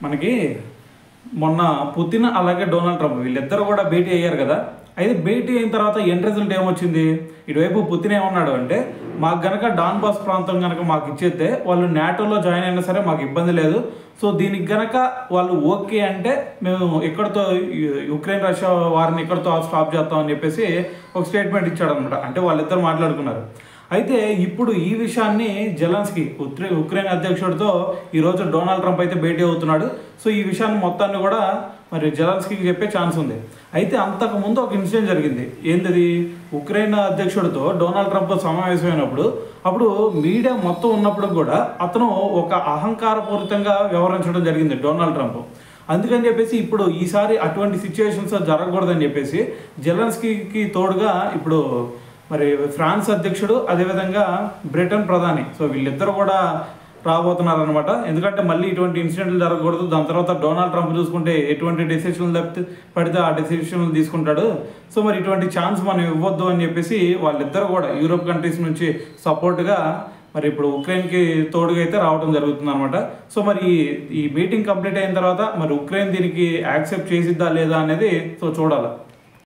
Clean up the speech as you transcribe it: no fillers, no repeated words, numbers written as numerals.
మనకి మొన్న పుతిన్ అలాగే డొనాల్డ్ ట్రంప్ వీళ్ళిద్దరు కూడా భేటీ అయ్యారు కదా. అయితే భేటీ అయిన తర్వాత ఎండ్ రిజల్ట్ ఏమొచ్చింది? ఇటువైపు పుతిన్ ఏమన్నాడు అంటే, మాకు గనక డాన్బాస్ ప్రాంతం కనుక మాకు ఇచ్చేస్తే వాళ్ళు నాటోలో జాయిన్ అయినా సరే మాకు ఇబ్బంది లేదు. సో దీనికి గనక వాళ్ళు ఓకే అంటే మేము ఇక్కడతో యుక్రెయిన్ రష్యా వారిని ఇక్కడతో స్టాప్ చేస్తామని చెప్పేసి ఒక స్టేట్మెంట్ ఇచ్చాడు అనమాట. అంటే వాళ్ళిద్దరు మాట్లాడుకున్నారు. అయితే ఇప్పుడు ఈ విషయాన్ని జెలెన్స్కీ ఉక్రెయిన్ అధ్యక్షుడితో ఈరోజు డొనాల్డ్ ట్రంప్ అయితే భేటీ అవుతున్నాడు. సో ఈ విషయాన్ని మొత్తాన్ని కూడా మరి జెలెన్స్కీకి చెప్పే ఛాన్స్ ఉంది. అయితే అంతకుముందు ఒక ఇన్సిడెంట్ జరిగింది. ఏంటిది? ఉక్రెయిన్ అధ్యక్షుడితో డొనాల్డ్ ట్రంప్ సమావేశమైనప్పుడు అప్పుడు మీడియా మొత్తం ఉన్నప్పుడు కూడా అతను ఒక అహంకారపూరితంగా వ్యవహరించడం జరిగింది డొనాల్డ్ ట్రంప్. అందుకని చెప్పేసి ఇప్పుడు ఈసారి అటువంటి సిచ్యువేషన్స్ జరగకూడదని చెప్పేసి జెలెన్స్కీకి తోడుగా ఇప్పుడు మరి ఫ్రాన్స్ అధ్యక్షుడు అదేవిధంగా బ్రిటన్ ప్రధాని సో వీళ్ళిద్దరు కూడా రాబోతున్నారనమాట. ఎందుకంటే మళ్ళీ ఇటువంటి ఇన్సిడెంట్లు జరగకూడదు. దాని తర్వాత డొనాల్డ్ ట్రంప్ చూసుకుంటే ఎటువంటి డెసిషన్లు పడితే ఆ డెసిషన్లు తీసుకుంటాడు. సో మరి ఇటువంటి ఛాన్స్ మనం ఇవ్వద్దు అని చెప్పేసి వాళ్ళిద్దరు కూడా యూరోప్ కంట్రీస్ నుంచి సపోర్ట్గా మరి ఇప్పుడు ఉక్రెయిన్కి తోడుగా అయితే రావడం జరుగుతుంది అనమాట. సో మరి ఈ మీటింగ్ కంప్లీట్ అయిన తర్వాత మరి ఉక్రెయిన్ దీనికి యాక్సెప్ట్ చేసిద్దా లేదా అనేది సో చూడాలి.